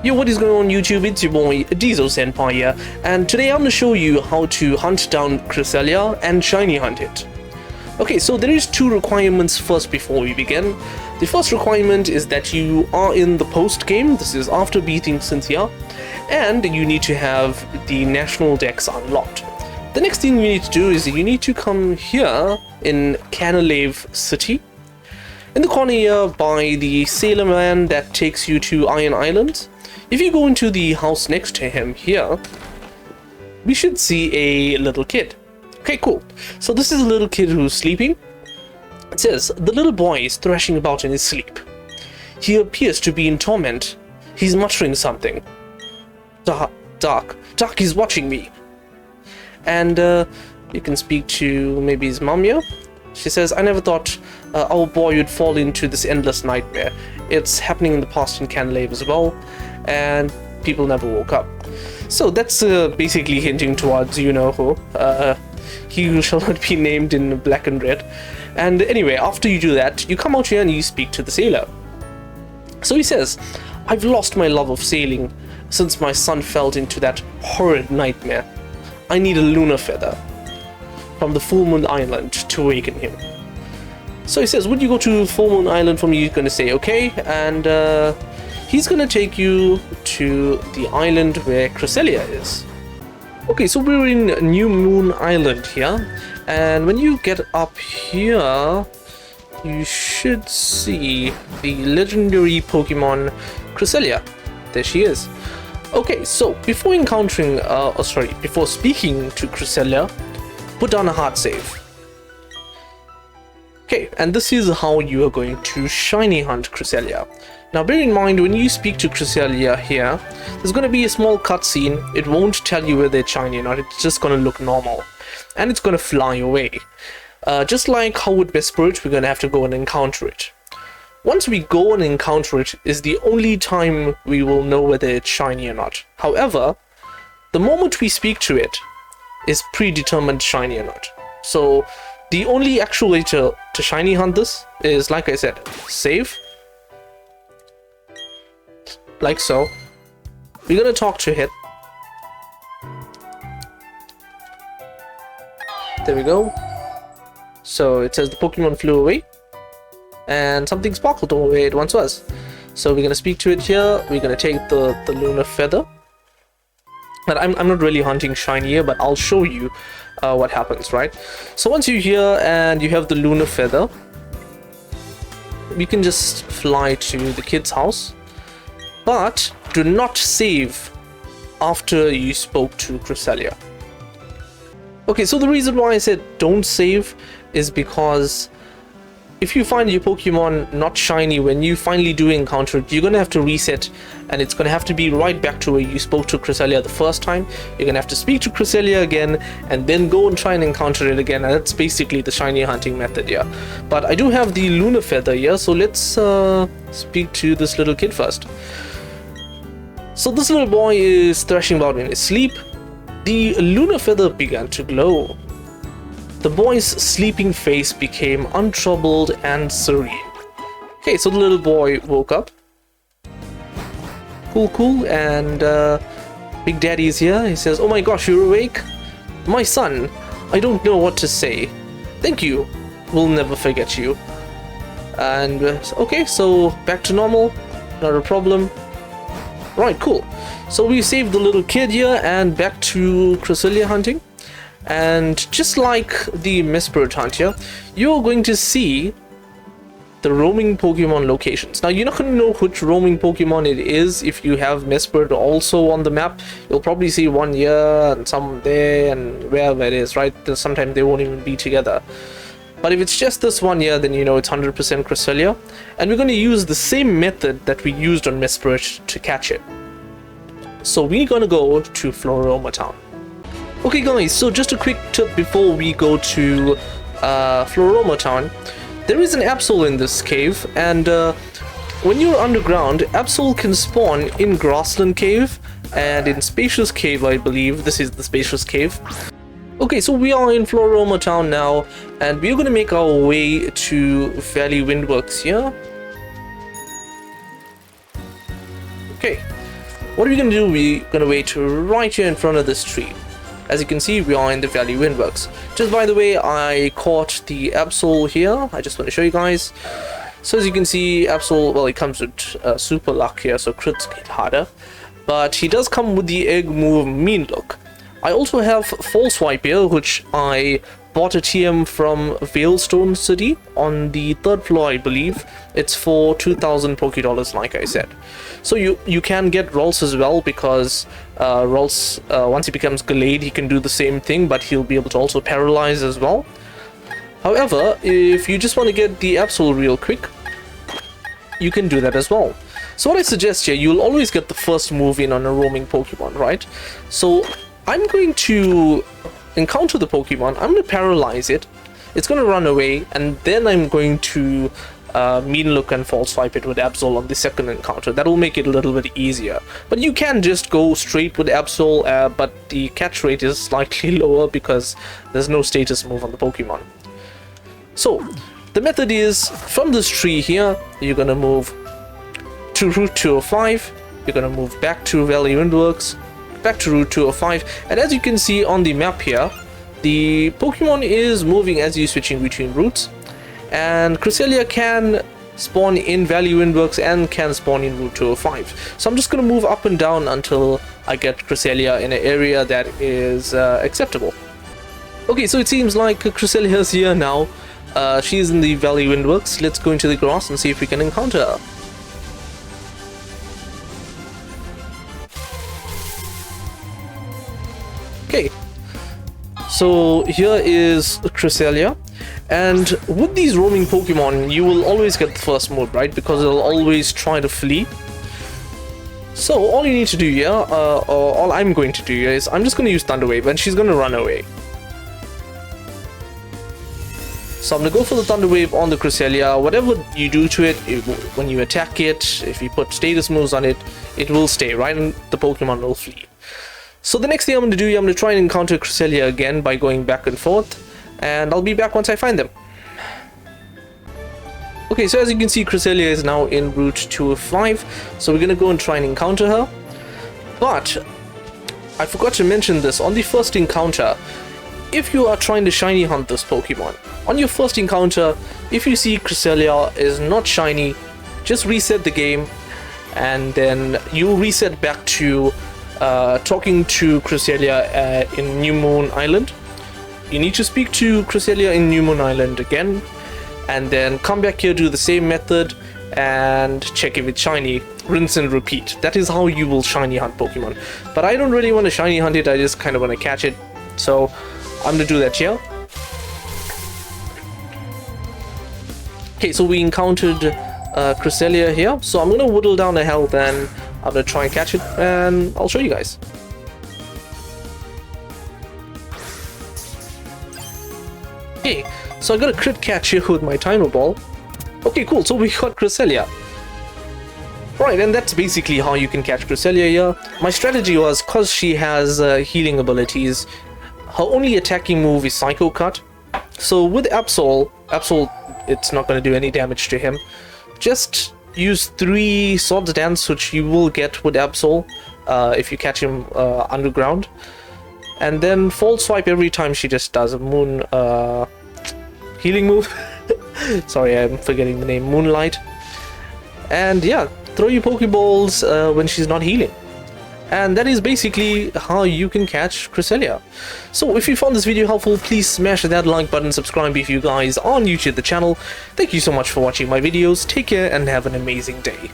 Yo, what is going on YouTube? It's your boy Diesel Senpai here, and today I'm going to show you how to hunt down Cresselia and shiny hunt it. Okay, so there is two requirements first before we begin. The first requirement is that you are in the post game, this is after beating Cynthia, and you need to have the national dex unlocked. The next thing you need to do is you need to come here in Cresselia City. In the corner here by the sailor man that takes you to Iron Island. If you go into the house next to him here, we should see a little kid. Okay, cool. So this is a little kid who's sleeping. It says, the little boy is thrashing about in his sleep. He appears to be in torment. He's muttering something. Dark is watching me. And you can speak to maybe his mom here. She says, I never thought our boy would fall into this endless nightmare. It's happening in the past in Cresselia as well, and people never woke up. So that's basically hinting towards you know who. He who shall not be named in black and red. And anyway, after you do that, you come out here and you speak to the sailor. So he says, I've lost my love of sailing since my son fell into that horrid nightmare. I need a lunar feather from the Full Moon Island to awaken him. So he says, would you go to Full Moon Island for me? You're going to say okay, and he's going to take you to the island where Cresselia is. Okay, so we're in New Moon Island here, and when you get up here, you should see the legendary Pokemon Cresselia. There she is. Okay, so before before speaking to Cresselia, put down a heart save. Okay, and this is how you are going to shiny hunt Cresselia. Now bear in mind, when you speak to Cresselia here, there's going to be a small cutscene. It won't tell you whether it's shiny or not, it's just going to look normal. And it's going to fly away. Just like how with Vesperage, we're going to have to go and encounter it. Once we go and encounter it is the only time we will know whether it's shiny or not. However, the moment we speak to it is predetermined shiny or not. So the only actual way to shiny hunt this is, like I said, save. Like so. We're gonna talk to it. There we go. So it says the Pokemon flew away. And something sparkled the way it once was. So we're gonna speak to it here. We're gonna take the lunar feather. But I'm not really hunting shiny here, but I'll show you what happens, right? So once you're here and you have the lunar feather, we can just fly to the kid's house. But do not save after you spoke to Cresselia. Okay, so the reason why I said don't save is because if you find your Pokemon not shiny when you finally do encounter it, you're going to have to reset, and it's going to have to be right back to where you spoke to Cresselia the first time. You're going to have to speak to Cresselia again and then go and try and encounter it again, and that's basically the shiny hunting method here. But I do have the lunar feather here, so let's speak to this little kid first. So this little boy is thrashing about in his sleep. The lunar feather began to glow. The boy's sleeping face became untroubled and serene. Okay, so the little boy woke up. Cool, and Big Daddy is here. He says, oh my gosh, you're awake? My son, I don't know what to say. Thank you. We'll never forget you. And okay, so back to normal. Not a problem. Right, cool. So we saved the little kid here and back to Cresselia hunting. And just like the Vesperage hunt here, you're going to see the roaming Pokemon locations. Now you're not going to know which roaming Pokemon it is if you have Vesperage also on the map. You'll probably see one here and some there and wherever it is, right? Sometimes they won't even be together. But if it's just this one here, then you know it's 100% Cresselia. And we're going to use the same method that we used on Vesperage to catch it. So we're going to go to Floroma Town. Okay guys, so just a quick tip before we go to Floroma Town. There is an Absol in this cave, and when you're underground, Absol can spawn in Grassland Cave and in Spacious Cave, I believe. This is the Spacious Cave. Okay, so we are in Floroma Town now, and we're going to make our way to Valley Windworks here. Okay, What are we going to do? We're going to wait right here in front of this tree. As you can see, we are in the Valley Windworks. Just by the way, I caught the Absol here. I just want to show you guys. So as you can see, Absol, well, he comes with super luck here, so crits get harder. But he does come with the egg move Mean Look. I also have False Swipe here, which I bought a TM from Veilstone City on the 3rd floor, I believe. It's for 2,000 Poké Dollars, like I said. So you can get Rolls as well, because Rolls, once he becomes Gallade, he can do the same thing, but he'll be able to also paralyze as well. However, if you just want to get the Absol real quick, you can do that as well. So what I suggest here, you'll always get the first move in on a roaming Pokemon, right? So I'm going to encounter the Pokemon, I'm going to paralyze it, it's going to run away, and then I'm going to Mean Look and False Swipe it with Absol on the second encounter. That will make it a little bit easier. But you can just go straight with Absol, but the catch rate is slightly lower because there's no status move on the Pokemon. So the method is, from this tree here, you're going to move to Route 205, you're going to move back to Valley Windworks, back to Route 205, and as you can see on the map here, the Pokemon is moving as you're switching between routes, and Cresselia can spawn in Valley Windworks and can spawn in Route 205. So I'm just going to move up and down until I get Cresselia in an area that is acceptable. Okay, so it seems like Cresselia is here now. She's in the Valley Windworks. Let's go into the grass and see if we can encounter her. Okay, so here is Cresselia, and with these roaming Pokemon, you will always get the first move, right? Because they'll always try to flee. So all you need to do here, or all I'm going to do here, is I'm just going to use Thunder Wave, and she's going to run away. So I'm going to go for the Thunder Wave on the Cresselia. Whatever you do to it, when you attack it, if you put status moves on it, it will stay, right? And the Pokemon will flee. So the next thing I'm going to do, I'm going to try and encounter Cresselia again by going back and forth, and I'll be back once I find them. Okay, so as you can see, Cresselia is now in Route 205, so we're going to go and try and encounter her. But I forgot to mention this, on the first encounter, if you are trying to shiny hunt this Pokemon, on your first encounter, if you see Cresselia is not shiny, just reset the game, and then you reset back to talking to Cresselia in New Moon Island. You need to speak to Cresselia in New Moon Island again, and then come back here, do the same method, and check if it's shiny. Rinse and repeat. That is how you will shiny hunt Pokemon. But I don't really want to shiny hunt it, I just kind of want to catch it. So I'm going to do that here. Okay, so we encountered Cresselia here. So I'm going to whittle down the health, and I'm going to try and catch it, and I'll show you guys. Okay, so I got a crit catch here with my Timer Ball. Okay, cool, so we got Cresselia. Right, and that's basically how you can catch Cresselia here. My strategy was, because she has healing abilities, her only attacking move is Psycho Cut. So with Absol, it's not going to do any damage to him. Just use 3 Swords Dance, which you will get with Absol if you catch him underground. And then False Swipe every time she just does a moon healing move. Sorry, I'm forgetting the name. Moonlight. And yeah, throw your Pokeballs when she's not healing. And that is basically how you can catch Cresselia. So if you found this video helpful, please smash that like button, subscribe if you guys are new to the channel. Thank you so much for watching my videos. Take care and have an amazing day.